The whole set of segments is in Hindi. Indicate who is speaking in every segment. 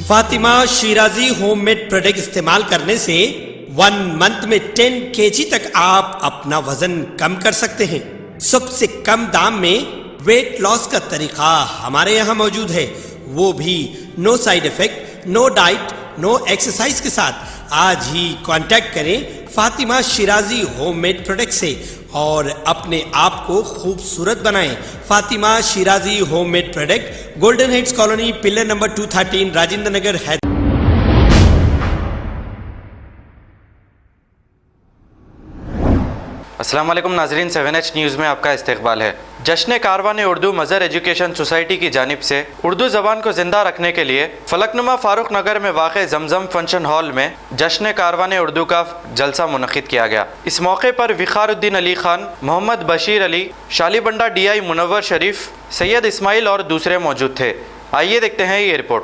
Speaker 1: फातिमा शिराजी होममेड प्रोडक्ट इस्तेमाल करने से 1 मंथ में 10 kg तक आप अपना वजन कम कर सकते हैं। सबसे कम दाम में वेट लॉस का तरीका हमारे यहाँ मौजूद है, वो भी no side effect, no diet, no exercise के साथ। आज ही कांटेक्ट करें फातिमा शिराजी होममेड प्रोडक्ट से और अपने आप को खूबसूरत बनाएं। Fatima Shirazi homemade product, golden heads colony, pillar number 213, Rajendra Nagar, Hyderabad.
Speaker 2: अस्सलाम वालेकुम नाजरीन, 7H न्यूज़ में आपका इस्तकबाल है। जश्न कारवान उर्दू मज़हर एजुकेशन सोसाइटी की जानिब से उर्दू ज़बान को ज़िंदा रखने के लिए फलकनुमा फारूक नगर में वाक़ जमजम फंक्शन हॉल में जश्न कारवान उर्दू का जलसा मुनक़िद किया गया। इस मौके पर विखारुद्दीन अली खान, मोहम्मद बशीर अली, शालीबंडा DI मुनव्वर शरीफ, सैयद इस्माइल और दूसरे मौजूद थे। आइए देखते हैं ये रिपोर्ट।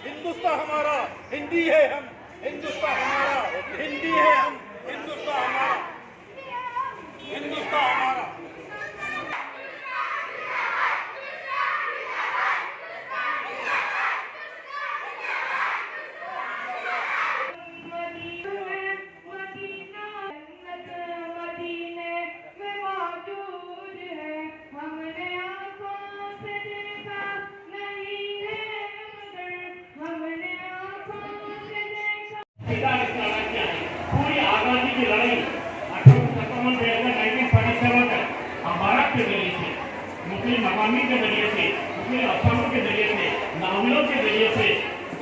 Speaker 3: हिंदुस्तान हमारा, हिंदी है हम, हिंदुस्तान हमारा, हिंदुस्तान हमारा। पूरी आजादी की लड़ाई 1947 तक भारत के जरिए से, मुस्लिम मकामी के जरिए से, मुस्लिम अफसरों के जरिए से, नावलों के जरिए से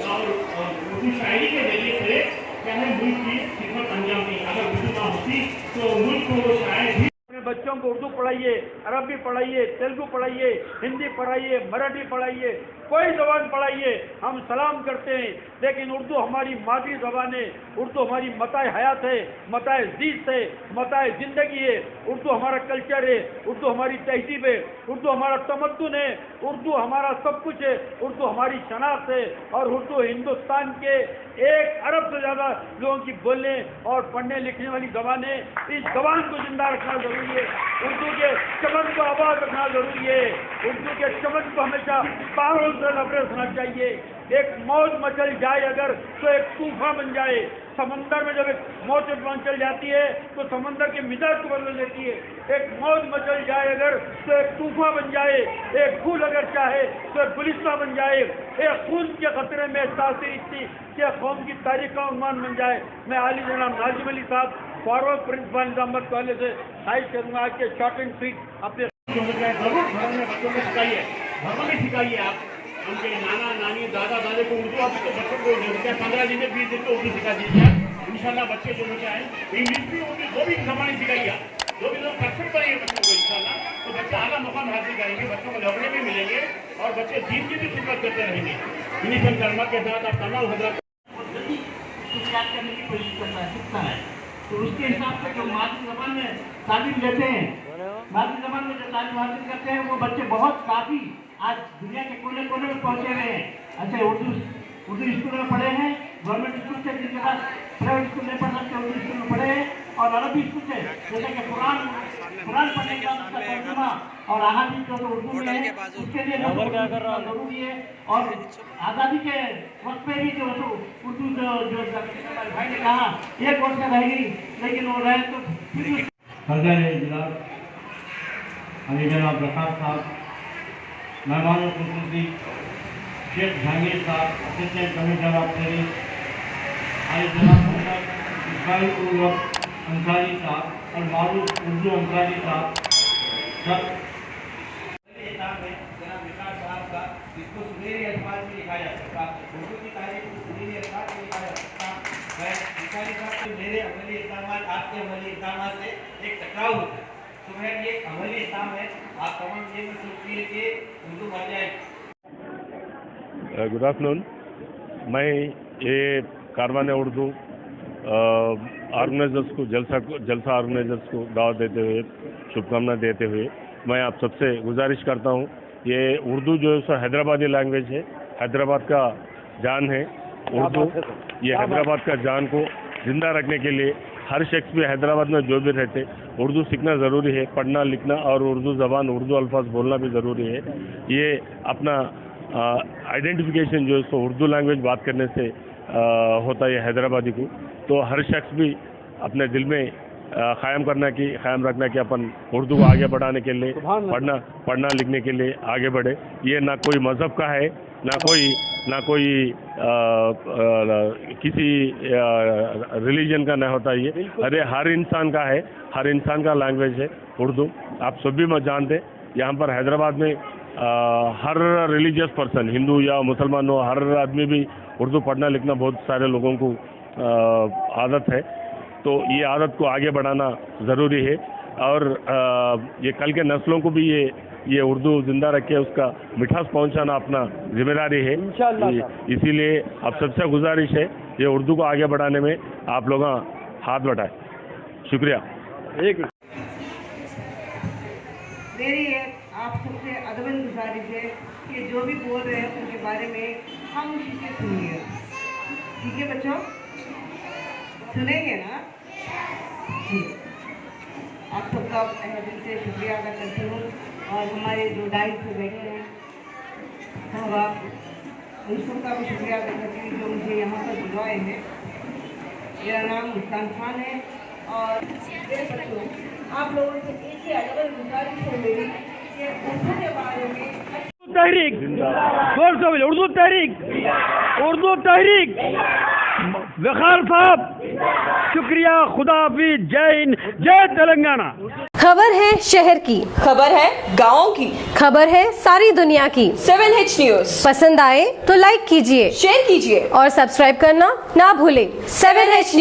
Speaker 3: और उर्दू शायरी के जरिए से क्या है मुल्क की खिदमत अंजाम दी। अगर उर्दू ना होती तो मुल्क को वो शायद ही। बच्चों को उर्दू पढ़ाइए, अरबी पढ़ाइए, तेलुगु पढ़ाइए, हिंदी पढ़ाइए, मराठी पढ़ाइए, कोई जबान पढ़ाइए, हम सलाम करते हैं। लेकिन उर्दू हमारी मादरी जबान है, उर्दू हमारी मताए हयात है, मताए जीत है, मताए जिंदगी है। उर्दू हमारा कल्चर है, उर्दू हमारी तहजीब है, उर्दू हमारा तमद्दुन है, उर्दू हमारा सब कुछ है, उर्दू हमारी शनाख्त है। और उर्दू हिंदुस्तान के 1 अरब से ज़्यादा लोगों की बोलने और पढ़ने लिखने वाली जबान है। इस जबान को जिंदा रखना जरूरी है, उर्दू के चमन को आबाद रखना जरूरी है, उर्दू के चमन को हमेशा बाहरों से लबरेज रखना चाहिए। एक मौज मचल जाए अगर तो एक तूफान बन जाए। समंदर में जब एक मौज मचल जाती है तो समंदर के मिजाज को बदल देती है। एक मौज मचल जाए अगर तो एक तूफान बन जाए। एक फूल अगर चाहे तो एक गुलिस्तां बन जाए। एक खून के खतरे में तासीर इतनी कि कौम की तारीख का उन्मान बन जाए। मैं आली जनाब नाजिम अली साहब फॉरवर्ड प्रिंसिपल निजामत कॉलेज से साइड करूँगा आज के शॉर्ट एंड स्वीट अपने जरूर घरों में बच्चों को सिखाइए, घरों में सिखाइए। आप उनके नाना नानी दादा दादी को उर्दू, अभी तो बच्चों को 15 दिन में 20 दिन में उर्दू सिखा दीजिए। इंशाल्लाह बच्चे जो बच्चे आए इंग्लिश भी उर्दू जो भी जबानी सिखाइए, जो भी लोग परफेक्ट करेंगे बच्चों को इंशाल्लाह तो बच्चे आला मुकाम हासिल करेंगे, बच्चों को लौटने भी मिलेंगे और बच्चे दीन की भी खिदमत करते रहेंगे। इन्हीं संकल्प के साथ आप तमाम हजरत जल्दी याद करने की कोशिश करता है, सीखता है। तो उसके हिसाब से जो मातृ जबान में तालीम लेते हैं, मातृ जबान में जो तालीम हासिल करते हैं वो बच्चे बहुत काफ़ी आज दुनिया के कोने कोने में पहुंचे हुए हैं। अच्छा, उर्दू स्कूल में पढ़े हैं, गवर्नमेंट स्कूल से, जिनके पास प्राइवेट स्कूल नहीं पढ़ सकते उर्दू स्कूल में पढ़े हैं, और अरबी स्कूल से जैसे कि कुरान पढ़ने के बाद उसका तर्जुमा और अहादीस जो उर्दू में है उसके लिए जरूरी है। और आज़ादी के वक्त पे भी जो उर्दू जो भाई ने कहा 1 वर्ष में रहेगी, लेकिन वो रहे तो अली जनाब रफात साहब, मेहमानों खुसूसी शेख जहांगीर साहब, असिस्टेंट कमिश्नर ऑफ पुलिस, आई जनाब मोहम्मद इस्माइल अंसारी साहब और मारूफ उर्दू अंसारी साहब, सब जनाब विकास साहब का, जिसको सुनहरे अल्फाज में लिखा जा सकता, उर्दू की तारीफ को सुनहरे अल्फाज में लिखा जा सकता। मैं अंसारी साहब से मेरे अमली इक़दाम आपके अमली इक़दाम से एक टकराव होता है, तो मैं ये अमली इक़दाम है, आप तमाम ये मत सोचिए कि उर्दू मर जाए।
Speaker 4: Good afternoon. मैं ये कारवान उर्दू ऑर्गेनाइजर्स को जलसा ऑर्गेनाइजर्स को दावत देते हुए, शुभकामना देते हुए मैं आप सबसे गुजारिश करता हूँ, ये उर्दू जो है हैदराबादी लैंग्वेज है, हैदराबाद का जान है उर्दू। ये हैदराबाद का जान को जिंदा रखने के लिए हर शख्स भी हैदराबाद में जो भी रहते उर्दू सीखना ज़रूरी है, पढ़ना लिखना और उर्दू ज़बान उर्दू अल्फाज बोलना भी ज़रूरी है। ये अपना आइडेंटिफिकेशन जो इसको उर्दू लैंग्वेज बात करने से होता है हैदराबादी को, तो हर शख्स भी अपने दिल में कायम रखना कि अपन उर्दू को आगे बढ़ाने के लिए पढ़ना लिखने के लिए आगे बढ़े। ये ना कोई मज़हब का है, ना कोई किसी रिलीजन का नहीं होता ये, अरे हर इंसान का है, हर इंसान का लैंग्वेज है उर्दू। आप सभी में जानते हैं यहाँ पर हैदराबाद में हर रिलीजियस पर्सन, हिंदू या मुसलमान हो, हर आदमी भी उर्दू पढ़ना लिखना बहुत सारे लोगों को आदत है। तो ये आदत को आगे बढ़ाना ज़रूरी है और ये कल के नस्लों को भी ये उर्दू जिंदा रखे, उसका मिठास पहुंचाना अपना जिम्मेदारी है। इसीलिए आप सबसे गुजारिश है ये उर्दू को आगे बढ़ाने में आप लोग हाथ बढ़ाएं। शुक्रिया।
Speaker 5: मेरी आप सबसे अदबन गुजारिश है कि जो भी बोल रहे हैं उनके बारे में खामोशी से सुनिए। ठीक है बच्चों, सुनेंगे ना? आप सबका तहे दिल से शुक्रिया अदा करती हूँ और हमारे जो डाइट पे बैठे हैं साहब, उन सबका भी शुक्रिया अदा करती हूँ जो मुझे यहाँ पर बुलवाए हैं। मेरा नाम मुस्कान खान है और बच्चों आप लोगों से एक ही अलग गुजारिश है मेरी कि उर्दू के बारे में
Speaker 6: तहरीक उर्दू तहरीक वखार साहब, शुक्रिया, खुदा हाफिज, जय हिंद, जय तेलंगाना।
Speaker 7: खबर है शहर की,
Speaker 8: खबर है गाँव की,
Speaker 7: खबर है सारी दुनिया की।
Speaker 8: 7H न्यूज
Speaker 7: पसंद आए तो लाइक कीजिए,
Speaker 8: शेयर कीजिए
Speaker 7: और सब्सक्राइब करना ना भूले।
Speaker 8: 7H news.